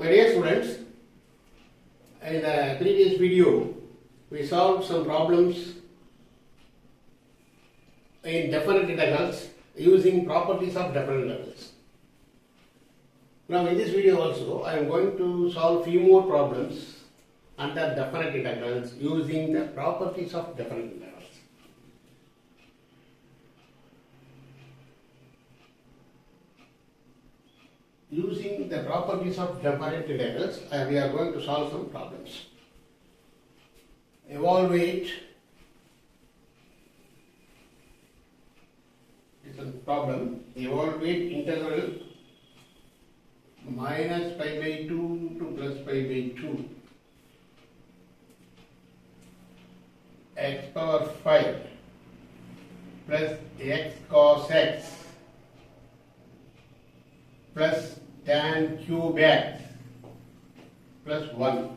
My dear students, in the previous video, we solved some problems in definite integrals using properties of definite integrals. Now in this video also, I am going to solve few more problems under definite integrals using the properties of definite integrals. Using the properties of definite integrals, we are going to solve some problems. Evaluate this is a problem. Evaluate integral minus pi by 2 to plus pi by 2 x power 5 plus x cos x plus tan cube x plus 1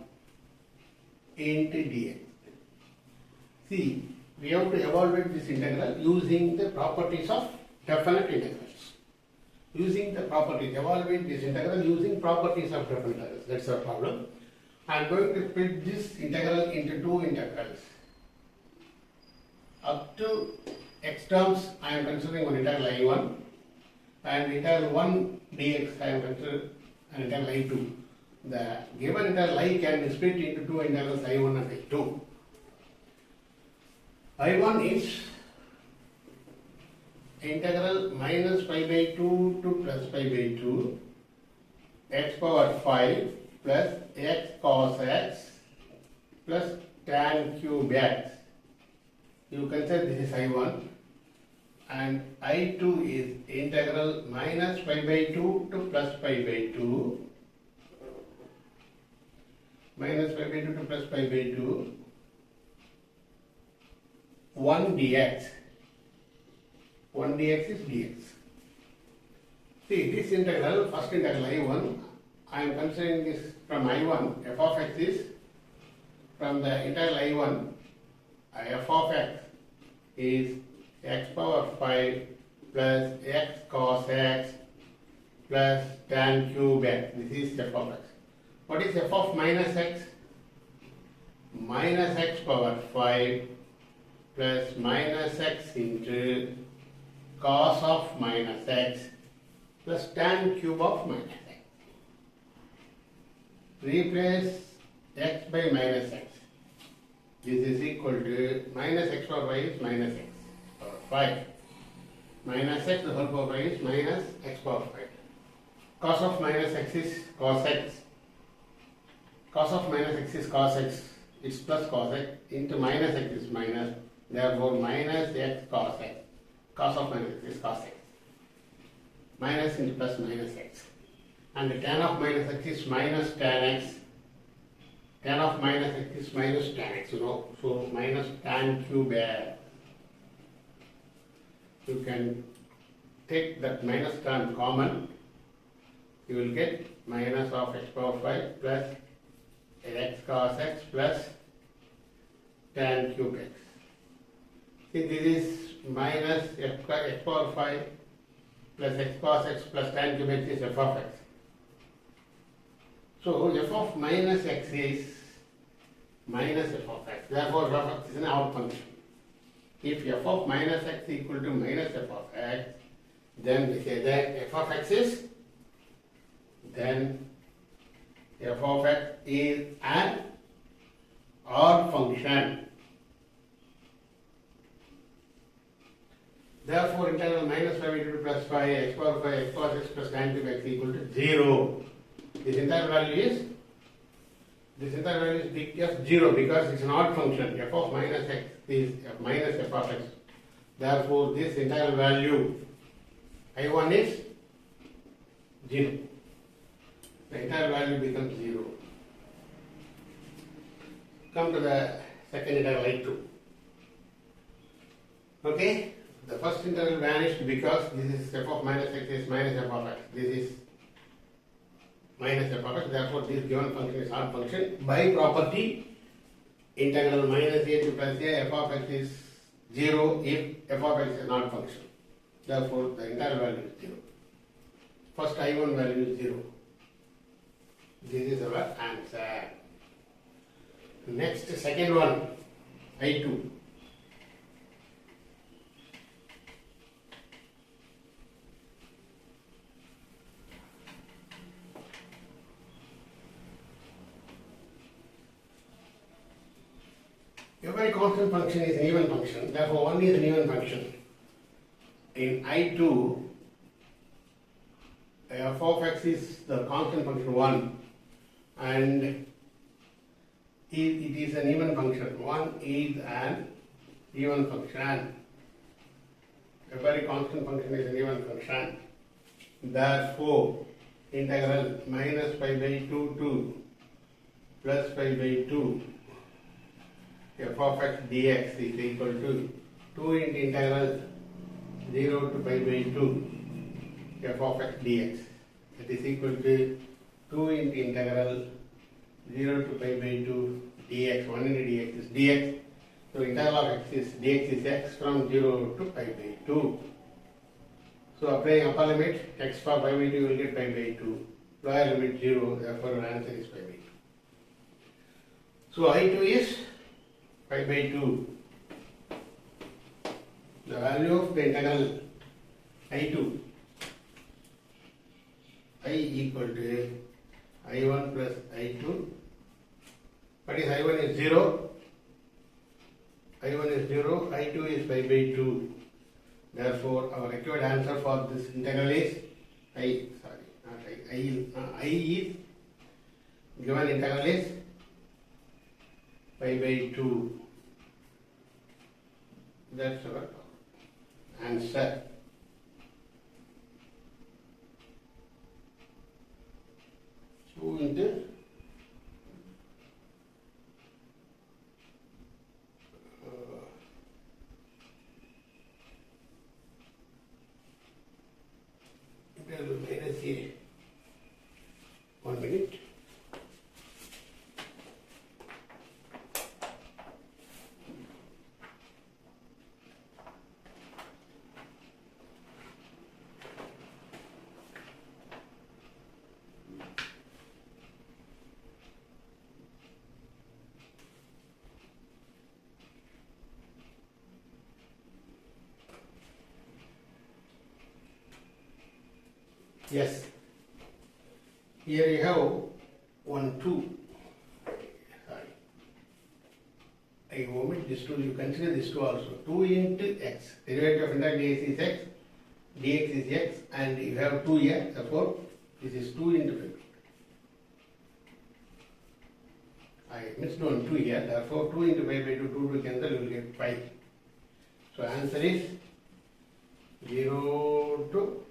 into dx. See, we have to evaluate this integral using the properties of definite integrals. Using the properties, evaluate this integral using properties of definite integrals. That's our problem. I am going to split this integral into two integrals. Up to x terms, I am considering one integral I1. And integral 1 dx I am considering an integral I2. The given integral I can be split into two integrals I1 and I2. I1 is integral minus pi by 2 to plus pi by 2 x power 5 plus x cos x plus tan cube x. You can say this is I1. And I2 is integral minus pi by 2 to plus pi by 2 minus pi by 2 to plus pi by 2 1 dx. 1 dx is dx. See, this integral, first integral I1, I am considering this from I1, f of x is from the integral I1, f of x is x power 5 plus x cos x plus tan cube x. This is f of x. What is f of minus x? Minus x power 5 plus minus x into cos of minus x plus tan cube of minus x. Replace x by minus x. This is equal to minus x power 5 is minus x power 5. Minus x the whole power 5 is minus x power 5. Cos of minus x is cos x. Cos of minus x is cos x. It's plus cos x into minus x is minus. Therefore minus x cos x. Cos of minus x is cos x. Minus into plus minus x. And the tan of minus x is minus tan x. Tan of minus x is minus tan x, you know. So minus tan cube x. You can take that minus term common. You will get minus of x power 5 plus x cos x plus tan cube x. See, this is minus x power 5 plus x cos x plus tan cube x is f of x. So f of minus x is minus f of x. Therefore, f of x is an odd function. If f of minus x equal to minus f of x, then we say that f of x is an odd function. Therefore, integral minus 5 into plus 5 x power 5 x cos x plus tan cube x equal to 0. This entire value is big F 0 because it's an odd function. F of minus x is minus f of x. Therefore, this integral value I1 is 0. The entire value becomes 0. Come to the second integral I2. Okay? The first integral vanished because this is f of minus x is minus f of x. This is minus f of x. Therefore, this given function is odd function. By property, integral minus a to plus a f of x is 0 if f of x is an odd function. Therefore, the entire value is 0. First I1 value is 0. This is our answer. Next, second one, I2. Every constant function is an even function, therefore 1 is an even function. In I2, f of x is the constant function 1 and it is an even function. 1 is an even function. Every constant function is an even function. Therefore, integral minus pi by 2 to plus pi by 2 f of x dx is equal to 2 into integral 0 to pi by 2 f of x dx. That is equal to 2 into integral 0 to pi by 2 dx. 1 into dx is dx. So integral of x is dx is x from 0 to pi by 2. So applying upper limit x for pi by 2 you will get pi by 2. Lower limit 0. Therefore our answer is pi by 2. So I2 is pi by 2. The value of the integral I2 I equal to I1 plus I2. What is I1 is 0. I1 is 0. I2 is pi by 2. Therefore, our required answer for this integral is I is given integral is pi by 2. That's our answer. So into minus a 1 minute. Yes. Here you have 1, 2. Sorry. I omit this 2. You consider this 2 also. 2 into x. Derivative of integral dx is x. Dx is x. And you have 2 here. Therefore, this is 2 into 5. I missed one 2 here. Therefore, 2 into 5 by 2, 2 to cancel, you will get 5. So, answer is 0 to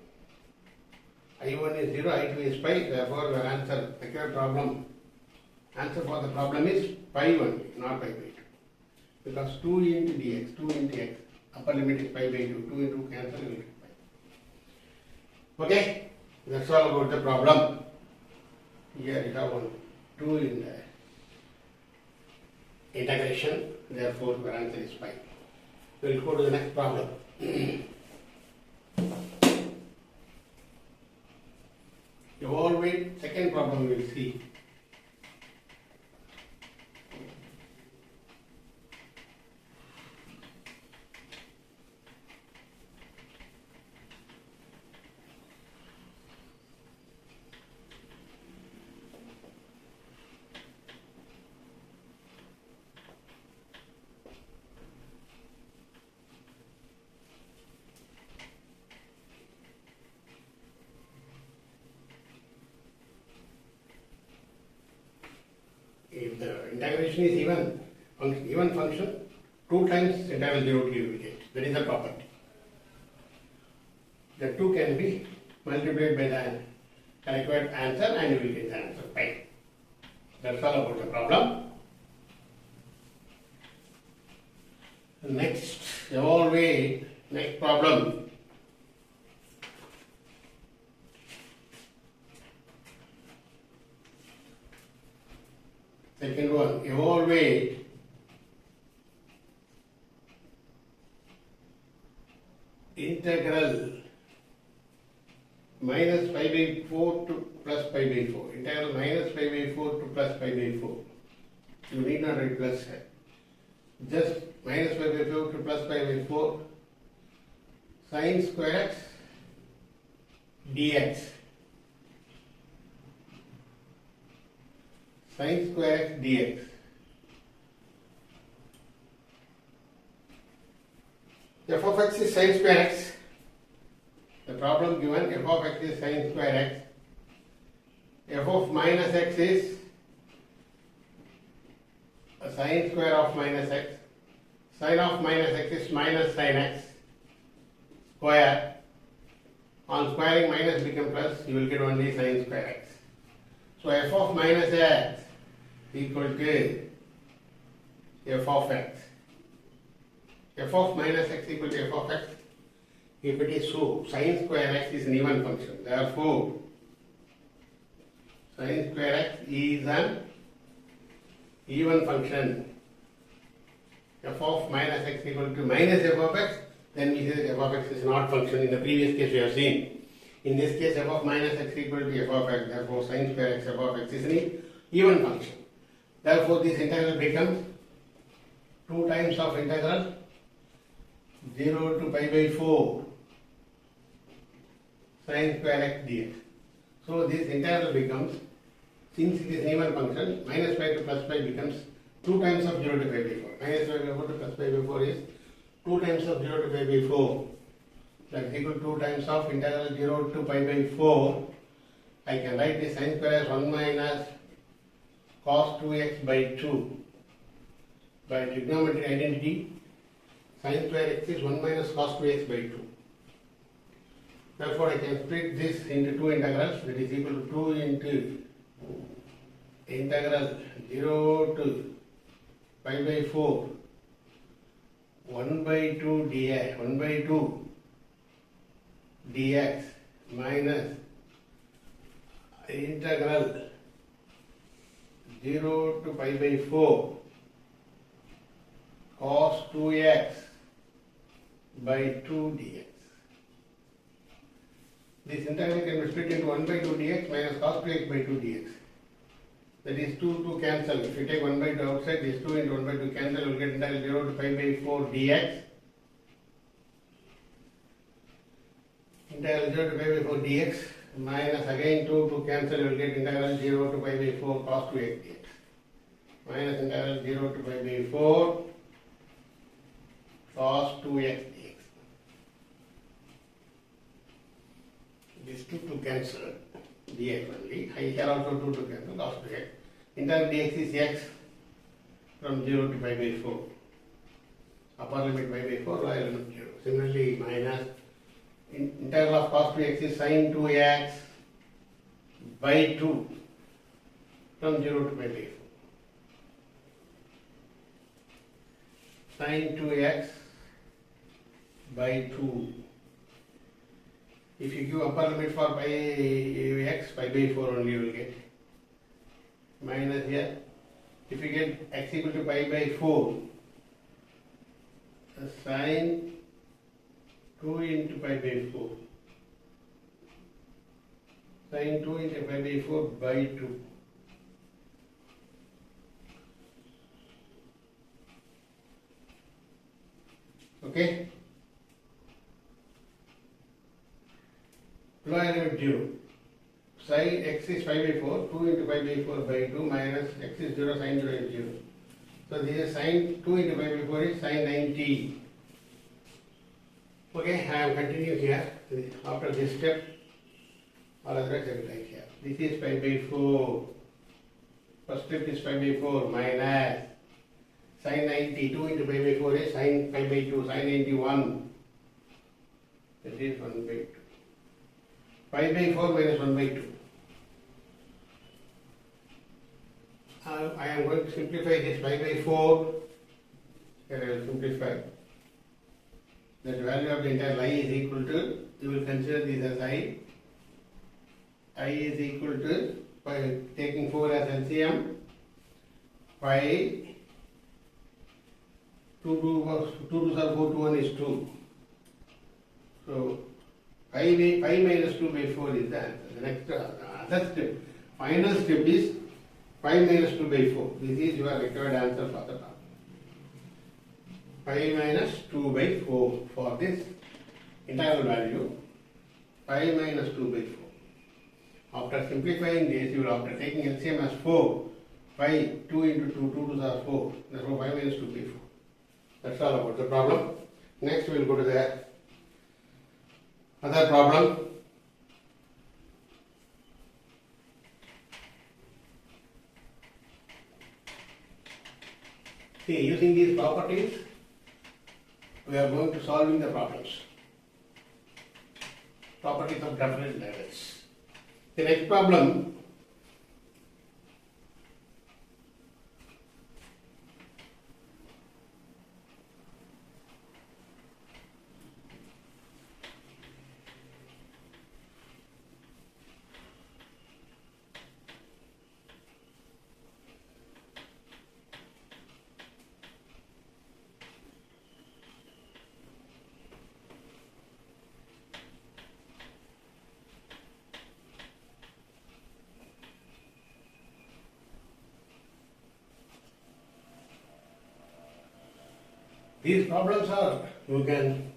I1 is 0, I2 is pi, therefore the answer for the problem is pi 1, not pi by 2. Because 2 into dx, 2 into x, upper limit is pi by 2, 2 into cancel, you will get pi. Okay, that's all about the problem. Here you have 1, 2 in the integration, therefore the answer is pi. We will go to the next problem. Evaluate second problem we will see. If the integration is even function, 2 times integral 0 to you will get. That is the property. The 2 can be multiplied by the required answer and you will get the answer pi. That's all about the problem. Next, evaluate next problem. Second one, evaluate integral minus pi by 4 to plus pi pi by 4. Integral minus pi by 4 to plus pi by 4. You need not write plus here. Just minus pi by 4 to plus pi by 4 sin square x dx. Sin square x dx. F of x is sin square x. The problem given f of x is sin square x. F of minus x is a sin square of minus x. Sin of minus x is minus sin x square. On squaring minus become plus, you will get only sin square x. So f of minus x equal to f of x. F of minus x equal to f of x. If it is so, sin square x is an even function. Therefore, sin square x is an even function. F of minus x equal to minus f of x, then we say f of x is not function. In the previous case we have seen. In this case, f of minus x equal to f of x. Therefore, sin square x f of x is an even function. Therefore, this integral becomes 2 times of integral 0 to pi by 4 sin square x dx. So this integral becomes, since it is an even function, minus pi to plus pi becomes 2 times of 0 to pi by 4. Minus pi by 4 to plus pi by 4 is 2 times of 0 to pi by 4. That is equal to 2 times of integral 0 to pi by 4. I can write this sin square as 1 minus cos 2x by 2. By trigonometry identity, sin square x is 1 minus cos 2x by 2. Therefore, I can split this into 2 integrals, that is equal to 2 into integral 0 to pi by 4 1 by 2 dx, 1 by 2 dx minus integral 0 to pi by 4 cos 2x by 2 dx. This integral can be split into 1 by 2 dx minus cos 2x by 2 dx. That is 2 cancel. If you take 1 by 2 outside, this 2 into 1 by 2 cancel, you will get integral 0 to pi by 4 dx. Integral 0 to pi by 4 dx minus again 2 cancel, you will get integral 0 to pi by 4 cos 2x dx. Minus integral 0 to pi by 4 cos 2x dx. These 2 cancel dx only. Here also 2 cancel cos 2x. Integral dx is x from 0 to pi by 4. Upper limit pi by 4, lower limit 0. Similarly, minus integral of cos 2x is sin 2x by 2 from 0 to pi by 4. Sin 2x by 2. If you give upper limit for pi x, pi by 4 only you will get. Minus here. If you get x equal to pi by 4, sin 2 into pi by 4. Sin 2 into pi by 4 by 2. Okay? Lower limit 0. Sin x is pi by 4, 2 into pi by 4 by 2 minus x is 0, sin 0 is 0. So this is sin 2 into pi by 4 is sin 90. Okay, I am continuing here. After this step, all others I will write here. This is pi by 4. First step is pi by 4 minus sin 90. 2 into pi by 4 is sin pi by 2, sin 91. That is 1 by 2. Pi by 4 minus 1 by 2. I am going to simplify this pi by 4. Here I will simplify. That value of the entire I is equal to, you will consider this as I. I is equal to, by taking 4 as LCM, pi 2 2 are 4, 2 1 is 2. So pi minus 2 by 4 is the answer. The next other step, Final step is 5 minus 2 by 4. This is your required answer for the problem. 5 minus 2 by 4 for this integral value. 5 minus 2 by 4. After simplifying this, you will, after taking LCM as 4, 5, 2 into 2, 2 2s are 4. Therefore 5 minus 2 by 4. That's all about the problem. Next we will go to the other problem. See, using these properties, we are going to solving the problems. Properties of definite levels. The next problem, these problems are, you can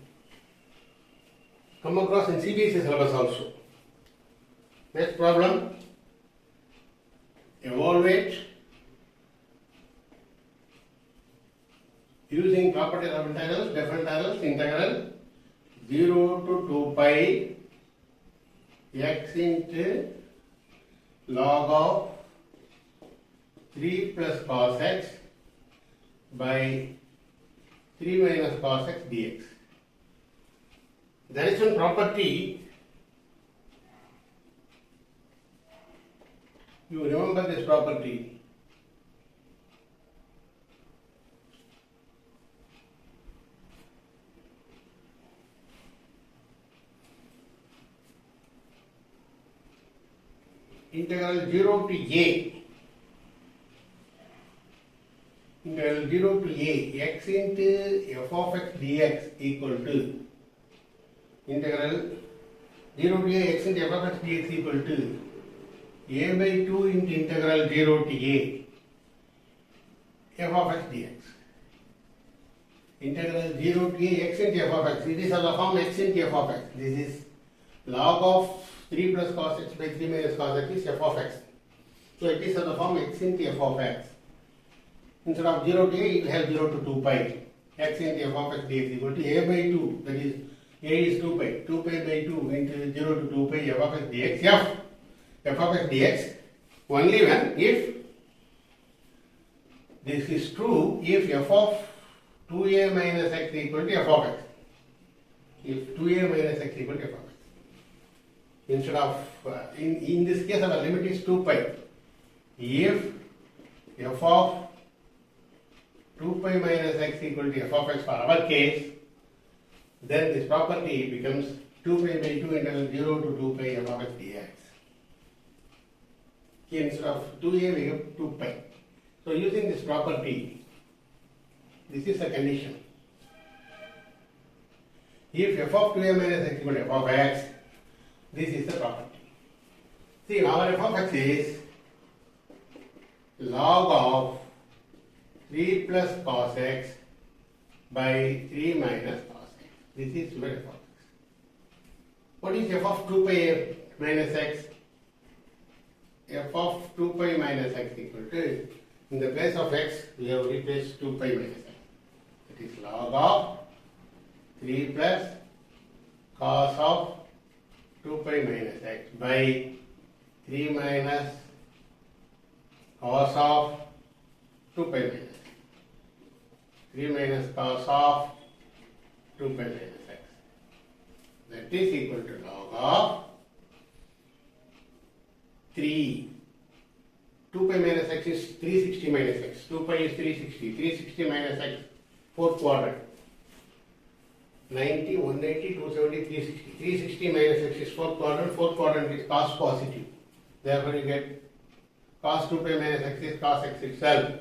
come across in CBSE syllabus also. Next problem, evaluate using properties of integrals, definite integrals, integral 0 to 2 pi x into log of 3 plus cos x by 3 minus cos x dx. There is one property, you remember this property. Integral 0 to a. Integral 0 to a x into f of x dx equal to integral 0 to a x into f of x dx equal to a by 2 into integral 0 to a f of x dx. Integral 0 to a x into f of x. It is of the form x into f of x. This is log of 3 plus cos x by 3 minus cos x is f of x. So it is of the form x into f of x. Instead of 0 to a, it will have 0 to 2 pi. X into f of x dx equal to a by 2. That is, a is 2 pi. 2 pi by 2 into 0 to 2 pi f of x dx. F of x dx only when if this is true, if f of 2a minus x equal to f of x. If 2a minus x equal to f of x. Instead of, in this case our limit is 2 pi. If f of 2 pi minus x equal to f of x for our case, then this property becomes 2 pi by 2 integral 0 to 2 pi f of x dx. Here instead of 2a we have 2 pi. So using this property, this is a condition. If f of 2a minus x equal to f of x, this is the property. See, our f of x is log of 3 plus cos x by 3 minus cos x. This is your f of x. What is f of 2 pi minus x? F of 2 pi minus x equal to, in the place of x, we have replaced 2 pi minus x. That is log of 3 plus cos of 2 pi minus x by 3 minus cos of 2 pi minus x. 3 minus cos of 2 pi minus x. That is equal to log of 3. 2 pi minus x is 360 minus x. 2 pi is 360. 360 minus x, fourth quadrant. 90, 180, 270, 360. 360 minus x is fourth quadrant. Fourth quadrant is cos positive. Therefore you get cos 2 pi minus x is cos x itself.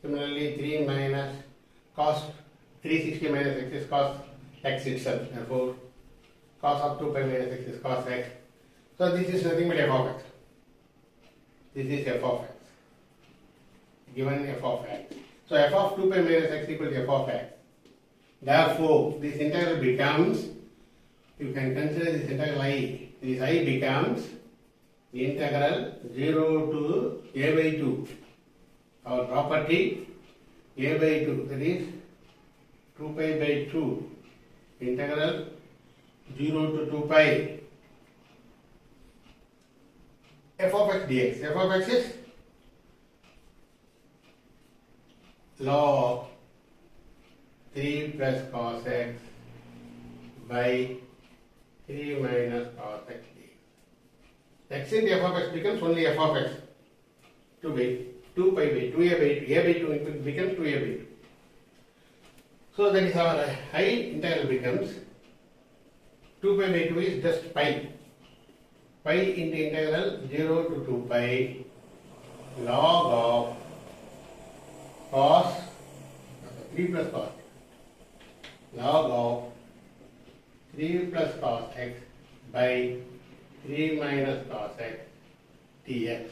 Similarly, 3 minus cos 360 minus x is cos x itself. Therefore, cos of 2 pi minus x is cos x. So this is nothing but f of x. This is f of x. Given f of x. So f of 2 pi minus x equal to f of x. Therefore, this integral becomes, you can consider this integral I. This I becomes integral 0 to a by 2. Our property a by 2, that is 2 pi by 2. Integral 0 to 2 pi f of x dx. F of x is log 3 plus cos x by 3 minus cos x dx. X into f of x becomes only f of x. 2 pi by 2a by 2 becomes 2a by 2. So that is our I integral becomes 2 pi by 2 is just pi. Pi into integral 0 to 2 pi log of cos 3 plus cos log of 3 plus cos x by 3 minus cos x dx.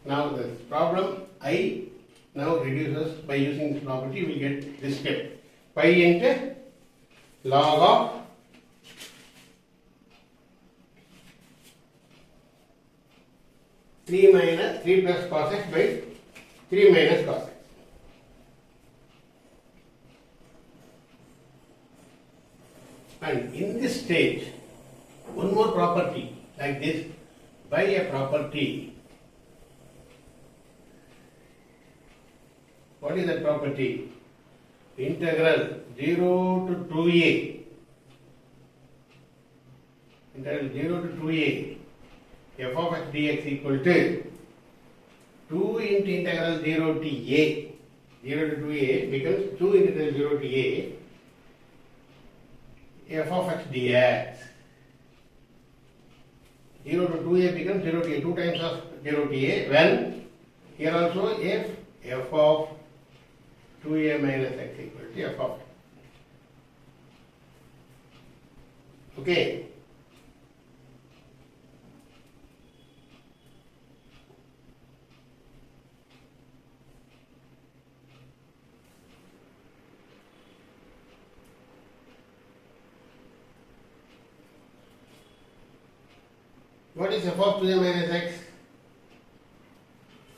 Now this problem I now reduces by using this property. We will get this step. Pi into log of 3 plus cos x by 3 minus cos x. And in this stage, one more property like this, by a property. What is that property? Integral 0 to 2a. Integral 0 to 2a. F of x dx equal to 2 into integral 0 to a. 0 to 2a becomes 2 into 0 to a. F of x dx. 0 to 2a becomes 0 to a. 2 times of 0 to a. When here also if f of 2a minus x equal to f of x. Okay. What is f of 2a minus x?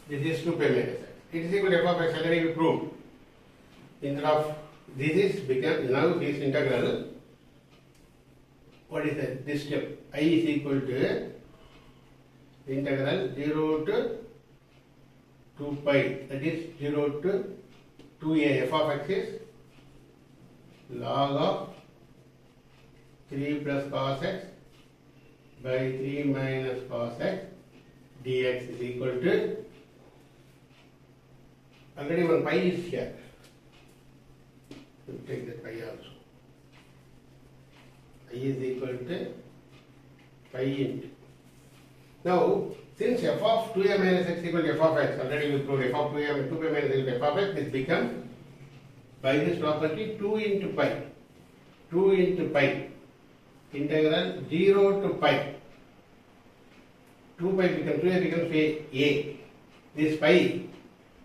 This is 2 pi minus x. It is equal to f of x, already we proved. Instead of this is become now this integral. What is that? This step I is equal to integral 0 to 2 pi, that is 0 to 2a. F of x is log of 3 plus cos x by 3 minus cos x dx is equal to, already one pi is here. We'll take that pi also. I is equal to pi into. Now, since f of 2a minus x equal to f of x, already we proved f of 2a 2 pi minus x equal to f of x, this becomes by this property 2 into pi. 2 into pi. Integral 0 to pi. 2 pi becomes 2a becomes a. This pi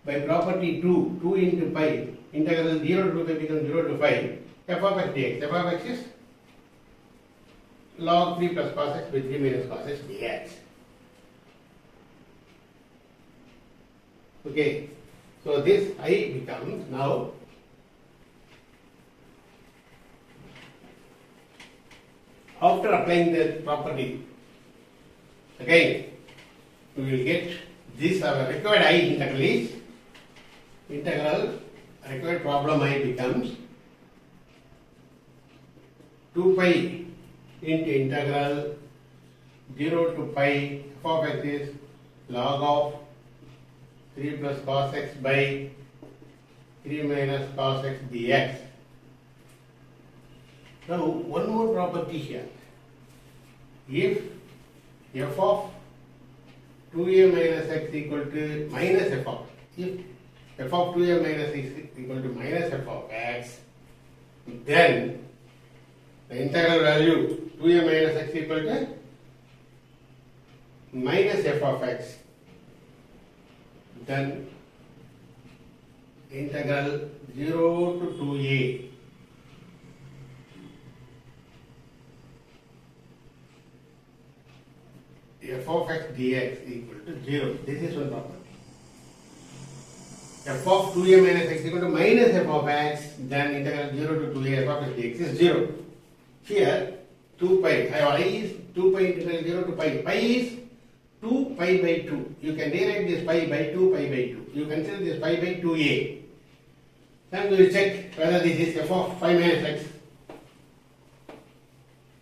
by property 2 into pi. Integral 0 to 2 pi becomes 0 to pi. F of x dx. F of x is log 3 plus cos x by 3 minus cos x dx. Okay. So this I becomes now after applying the property, again we will get this our required I integral is required problem I becomes 2 pi into integral 0 to pi f of x is log of 3 plus cos x by 3 minus cos x dx. Now one more property here. If f of 2a minus x equal to minus f of, if f of 2a minus x equal to minus f of x, then the integral value 2a minus x equal to minus f of x then integral 0 to 2a f of x dx equal to 0. This is one property. F of 2a minus x equal to minus f of x, then integral 0 to 2a f of x dx is 0. Here 2 pi, I is 2 pi integral 0 to pi. Pi is 2 pi by 2. You can rewrite this pi by 2 pi by 2. You consider this pi by 2a. Then we will check whether this is f of pi minus x.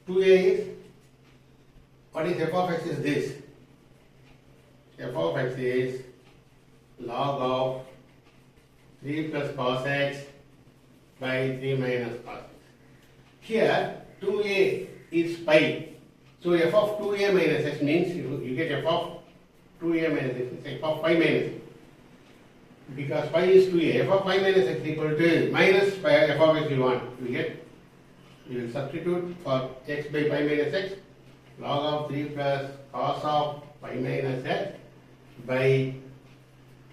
2a is, what is f of x is this? F of x is log of 3 plus cos x by 3 minus cos x. Here 2a is pi. So f of 2a minus x means you get f of 2a minus x, it's f of pi minus x. Because pi is 2a, f of pi minus x equal to minus pi f of x you want. You will substitute for x by pi minus x, log of 3 plus cos of pi minus x by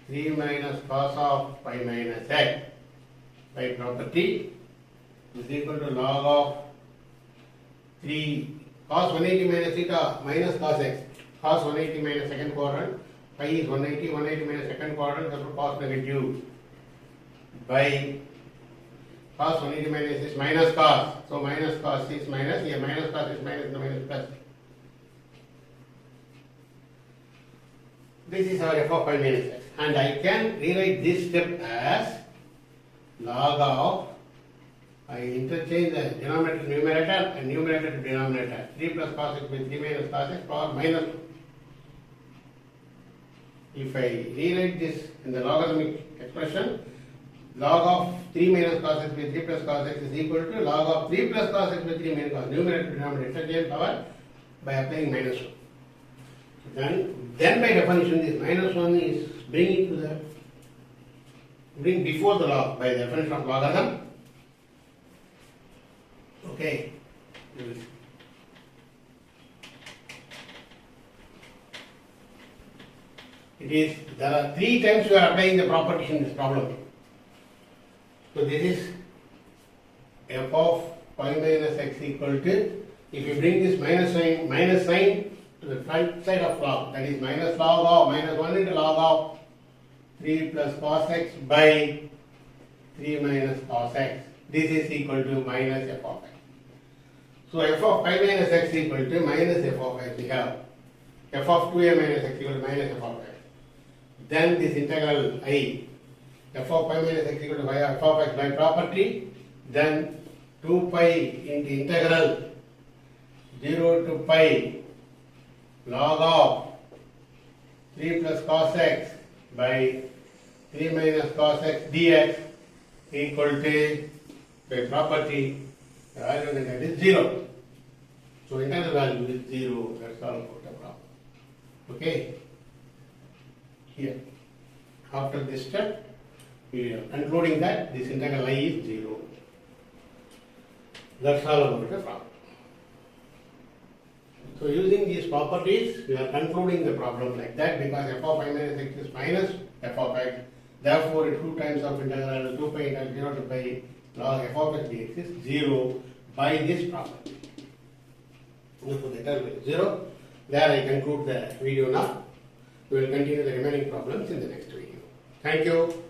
3 minus cos of pi minus x by property is equal to log of 3 cos 180 minus theta minus cos x. Cos 180 minus second quadrant, pi is 180, 180 minus second quadrant, therefore cos negative by cos 180 minus is minus cos. So minus cos is minus, here minus cos is minus, the minus plus. This is our f of pi minus x. And I can rewrite this step as log of, I interchange the denominator to numerator and numerator to denominator. 3 plus cos x by 3 minus cos x power minus 1. If I rewrite this in the logarithmic expression, log of 3 minus cos x by 3 plus cos x is equal to log of 3 plus cos x by 3 minus cos, numerator to denominator, interchange power by applying minus 1. Then by definition this minus 1 is bring before the log by the definition of logarithm. Okay. There are 3 times you are applying the properties in this problem. So this is f of pi minus x equal to, if you bring this minus sign to the front side of log, that is minus log of minus 1 into log of 3 plus cos x by 3 minus cos x. This is equal to minus f of x. So f of pi minus x equal to minus f of x. We have f of 2a minus x equal to minus f of x. Then this integral I, f of pi minus x equal to f of x by property. Then 2 pi into integral 0 to pi log of 3 plus cos x by 3 minus cos x dx equal to, by property, the value of the integral is 0. So integral value is 0. That's all about the problem. Okay. Here. After this step, we are concluding that this integral I is 0. That's all about the problem. So using these properties, we are concluding the problem like that, because f of I minus x is minus f of x. Therefore, 2 times of integral 2 pi integral 0 to pi log f of x dx is 0 by this property. Therefore, the integral is 0. There I conclude the video now. We will continue the remaining problems in the next video. Thank you.